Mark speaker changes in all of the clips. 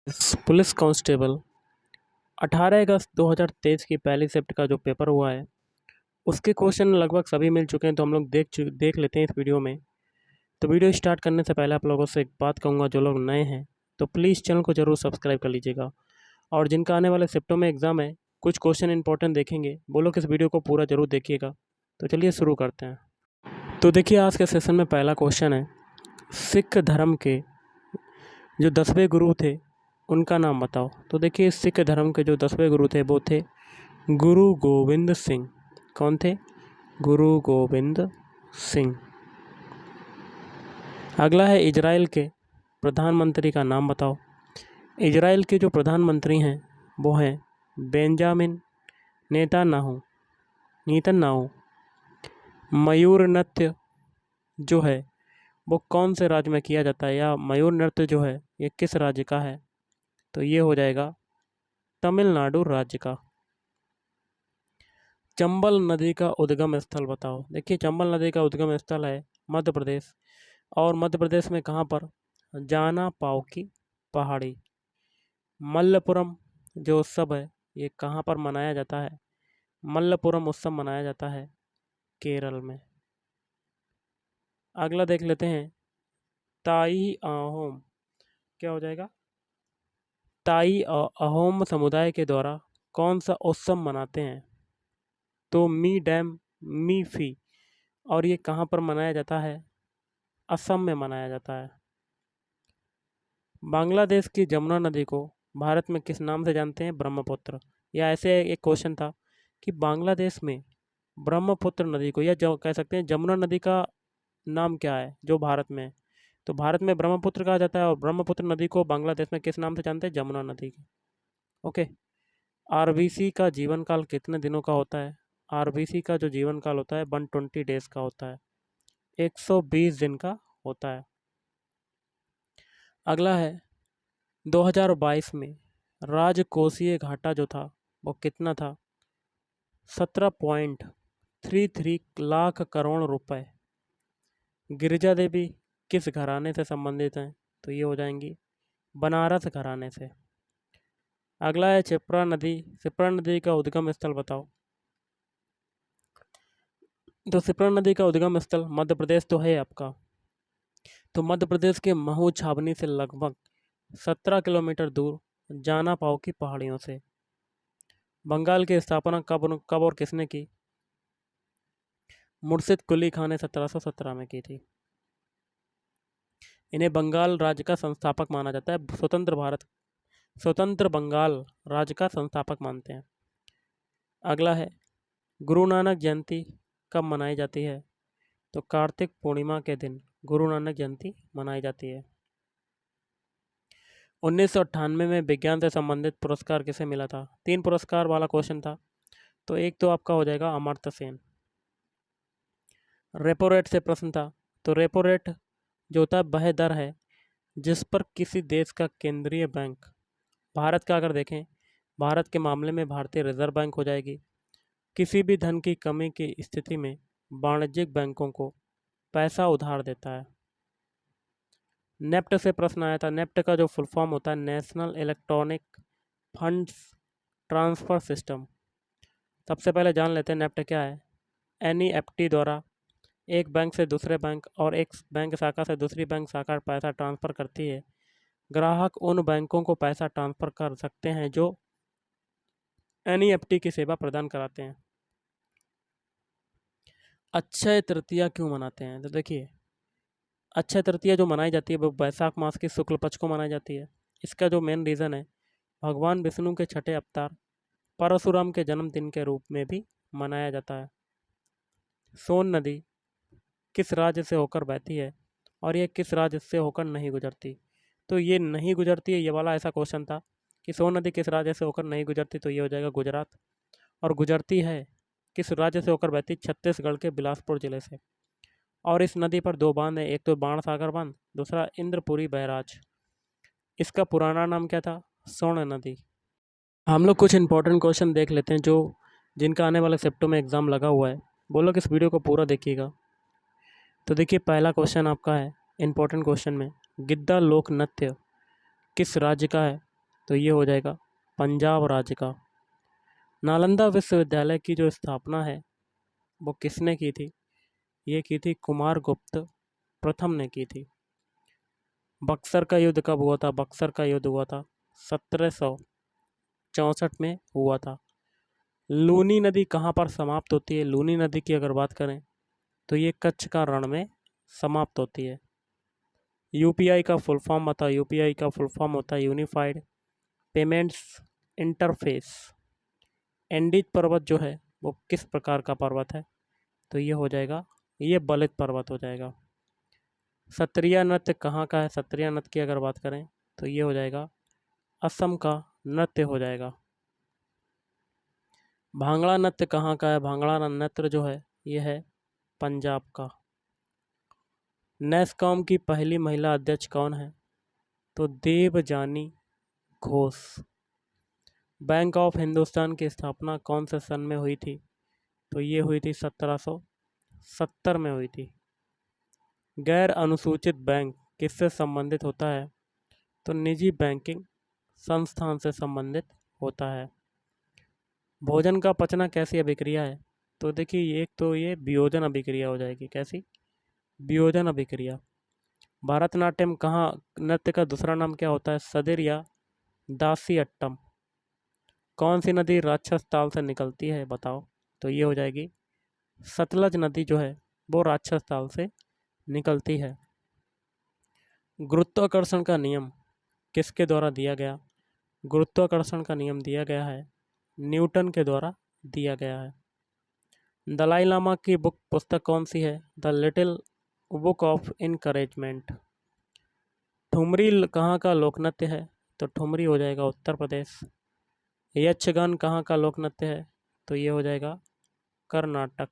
Speaker 1: Police constable 18 अगस्त 2023 की पहली shift का जो पेपर हुआ है उसके क्वेश्चन लगभग सभी मिल चुके हैं, तो हम लोग देख लेते हैं इस वीडियो में। तो वीडियो स्टार्ट करने से पहले आप लोगों से एक बात कहूँगा, जो लोग नए हैं तो प्लीज़ चैनल को ज़रूर सब्सक्राइब कर लीजिएगा। और जिनका आने वाले शिफ्टों में एग्ज़ाम है, कुछ क्वेश्चन इंपॉर्टेंट देखेंगे, वो लोग इस वीडियो को पूरा ज़रूर देखिएगा। तो चलिए शुरू करते हैं। तो देखिए, आज के सेशन में पहला क्वेश्चन है, सिख धर्म के जो 10वें गुरु थे उनका नाम बताओ। तो देखिए, सिख धर्म के जो 10वें गुरु थे वो थे गुरु गोविंद सिंह। कौन थे? गुरु गोविंद सिंह। अगला है, इजराइल के प्रधानमंत्री का नाम बताओ। इजराइल के जो प्रधानमंत्री हैं वो हैं बेंजामिन नेतन्याहू। मयूर नृत्य जो है वो कौन से राज्य में किया जाता है, या मयूर नृत्य जो है ये किस राज्य का है? तो ये हो जाएगा तमिलनाडु राज्य का। चंबल नदी का उद्गम स्थल बताओ। देखिए, चंबल नदी का उद्गम स्थल है मध्य प्रदेश। और मध्य प्रदेश में कहाँ पर? जाना पाव की पहाड़ी। मल्लपुरम जो उत्सव है ये कहाँ पर मनाया जाता है? मल्लपुरम उत्सव मनाया जाता है केरल में। अगला देख लेते हैं, ताई अहोम। क्या हो जाएगा? ताई अहोम समुदाय के द्वारा कौन सा उत्सव मनाते हैं? तो मी डैम मी फी। और ये कहाँ पर मनाया जाता है? असम में मनाया जाता है। बांग्लादेश की जमुना नदी को भारत में किस नाम से जानते हैं? ब्रह्मपुत्र। या ऐसे एक क्वेश्चन था कि बांग्लादेश में ब्रह्मपुत्र नदी को, या जो कह सकते हैं जमुना नदी का नाम क्या है जो भारत में है? तो भारत में ब्रह्मपुत्र कहा जाता है, और ब्रह्मपुत्र नदी को बांग्लादेश में किस नाम से जानते हैं? जमुना नदी की। ओके। आरबीसी का जीवन काल कितने दिनों का होता है? आरबीसी का जो जीवन काल होता है 120 डेज का होता है, 120 दिन का होता है। अगला है, 2022 में राजकोषीय घाटा जो था वो कितना था? 17.33 लाख करोड़ रुपए। गिरिजा देवी किस घराने से संबंधित हैं? तो ये हो जाएंगी बनारस घराने से। अगला है, क्षिप्रा नदी का उद्गम स्थल बताओ। तो क्षिप्रा नदी का उद्गम स्थल मध्य प्रदेश तो है आपका। तो मध्य प्रदेश के महू छावनी से लगभग 17 किलोमीटर दूर जाना पाव की पहाड़ियों से। बंगाल की स्थापना कब और किसने की? मुर्शिद कुली खान ने 1717 में की थी। इन्हें बंगाल राज्य का संस्थापक माना जाता है। स्वतंत्र बंगाल राज्य का संस्थापक मानते हैं। अगला है, गुरु नानक जयंती कब मनाई जाती है? तो कार्तिक पूर्णिमा के दिन गुरु नानक जयंती मनाई जाती है। 1998 में विज्ञान से संबंधित पुरस्कार किसे मिला था? 3 पुरस्कार वाला क्वेश्चन था। तो एक तो आपका हो जाएगा अमर्त्य सेन। रेपो रेट से प्रश्न था। तो रेपो रेट जो होता है वह दर है जिस पर किसी देश का केंद्रीय बैंक, भारत का अगर देखें, भारत के मामले में भारतीय रिजर्व बैंक हो जाएगी, किसी भी धन की कमी की स्थिति में वाणिज्यिक बैंकों को पैसा उधार देता है। नेफ्ट से प्रश्न आया था। नेफ्ट का जो फुल फॉर्म होता है national electronic funds transfer system. सबसे पहले जान लेते हैं नेफ्ट क्या है। एनईएफटी द्वारा एक बैंक से दूसरे बैंक और एक बैंक शाखा से दूसरी बैंक शाखा पैसा ट्रांसफ़र करती है। ग्राहक उन बैंकों को पैसा ट्रांसफ़र कर सकते हैं जो एनईएफटी की सेवा प्रदान कराते हैं। अक्षय तृतीया क्यों मनाते हैं? तो देखिए, अक्षय तृतीया जो मनाई जाती है वो वैशाख मास के शुक्ल पक्ष को मनाई जाती है। इसका जो मेन रीज़न है, भगवान विष्णु के छठे अवतार परशुराम के जन्मदिन के रूप में भी मनाया जाता है। सोन नदी किस राज्य से होकर बहती है और ये किस राज्य से होकर नहीं गुजरती? तो ये नहीं गुजरती है, ये वाला ऐसा क्वेश्चन था कि सोन नदी किस राज्य से होकर नहीं गुजरती, तो ये हो जाएगा गुजरात। और गुजरती है किस राज्य से होकर बहती? छत्तीसगढ़ के बिलासपुर ज़िले से। और इस नदी पर 2 बांध हैं, एक तो बाणसागर बांध, दूसरा इंद्रपुरी बैराज। इसका पुराना नाम क्या था? स्वर्ण नदी। हम लोग कुछ इंपॉर्टेंट क्वेश्चन देख लेते हैं जो जिनका आने वाले शिफ्टों में एग्ज़ाम लगा हुआ है। वो लोग इस वीडियो को पूरा देखिएगा। तो देखिए, पहला क्वेश्चन आपका है इंपॉर्टेंट क्वेश्चन में, गिद्दा लोक नृत्य किस राज्य का है? तो ये हो जाएगा पंजाब राज्य का। नालंदा विश्वविद्यालय की जो स्थापना है वो किसने की थी? ये की थी कुमारगुप्त प्रथम ने की थी। बक्सर का युद्ध कब हुआ था? बक्सर का युद्ध हुआ था 1764 में हुआ था। लूनी नदी कहाँ पर समाप्त होती है? लूनी नदी की अगर बात करें तो ये कच्छ का रण में समाप्त होती है। यूपीआई का फुल फॉर्म बताओ। यूपीआई का फुल फॉर्म होता है यूनिफाइड पेमेंट्स इंटरफेस। एंडीज पर्वत जो है वो किस प्रकार का पर्वत है? तो ये हो जाएगा, ये बलित पर्वत हो जाएगा। सत्रिया नृत्य कहाँ का है? सत्रिया नृत्य की अगर बात करें तो ये हो जाएगा असम का नृत्य हो जाएगा। भांगड़ा नृत्य कहाँ का है? भांगड़ा नृत्य जो है ये है पंजाब का। नैसकॉम की पहली महिला अध्यक्ष कौन है? तो देवजानी घोष। बैंक ऑफ हिंदुस्तान की स्थापना कौन से सन में हुई थी? तो ये हुई थी 1770 में हुई थी। गैर अनुसूचित बैंक किससे संबंधित होता है? तो निजी बैंकिंग संस्थान से संबंधित होता है। भोजन का पचना कैसी अभिक्रिया है? तो देखिए एक तो ये वियोजन अभिक्रिया हो जाएगी। कैसी? वियोजन अभिक्रिया। भरतनाट्यम कहाँ नृत्य का दूसरा नाम क्या होता है? सदिर या दासी अट्टम। कौन सी नदी राक्षस ताल से निकलती है बताओ? तो ये हो जाएगी सतलज नदी जो है वो राक्षस ताल से निकलती है। गुरुत्वाकर्षण का नियम किसके द्वारा दिया गया? गुरुत्वाकर्षण का नियम दिया गया है न्यूटन के द्वारा दिया गया है। दलाई लामा की पुस्तक कौन सी है? The little book of encouragement. Thumri कहाँ का लोक नृत्य है? तो ठुमरी हो जाएगा उत्तर प्रदेश। यक्षगान कहाँ का लोक नृत्य है? तो ये हो जाएगा कर्नाटक।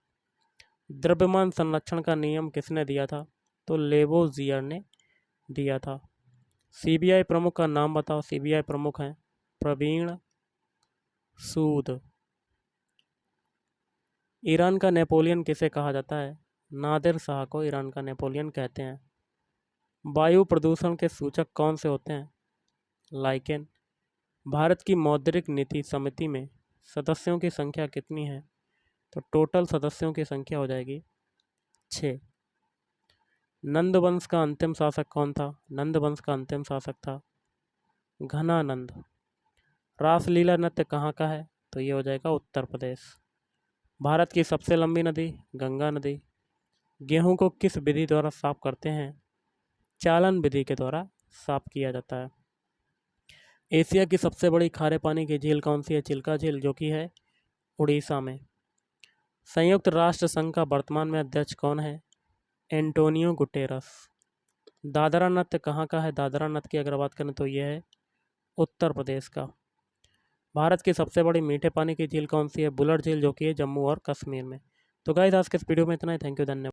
Speaker 1: द्रव्यमान संरक्षण का नियम किसने दिया था? तो लेवोजियर ने दिया था। सीबीआई प्रमुख का नाम बताओ। सीबीआई प्रमुख हैं प्रवीण सूद। ईरान का नेपोलियन किसे कहा जाता है? नादिर शाह को ईरान का नेपोलियन कहते हैं। वायु प्रदूषण के सूचक कौन से होते हैं? लाइकेन। भारत की मौद्रिक नीति समिति में सदस्यों की संख्या कितनी है? तो टोटल सदस्यों की संख्या हो जाएगी 6। नंद वंश का अंतिम शासक कौन था? नंद वंश का अंतिम शासक था घनानंद। रासलीला नृत्य कहाँ का है? तो ये हो जाएगा उत्तर प्रदेश। भारत की सबसे लंबी नदी गंगा नदी। गेहूं को किस विधि द्वारा साफ करते हैं? चालन विधि के द्वारा साफ किया जाता है। एशिया की सबसे बड़ी खारे पानी की झील कौन सी है? चिल्का झील, जो कि है उड़ीसा में। संयुक्त राष्ट्र संघ का वर्तमान में अध्यक्ष कौन है? Antonio Guterres. दादरा नृत्य कहाँ का है? दादरा नृत्य की अगर बात करें तो यह है उत्तर प्रदेश का। भारत की सबसे बड़ी मीठे पानी की झील कौन सी है? बुलर झील, जो कि है जम्मू और कश्मीर में। तो गाइस आज के इस वीडियो में इतना ही। थैंक यू, धन्यवाद।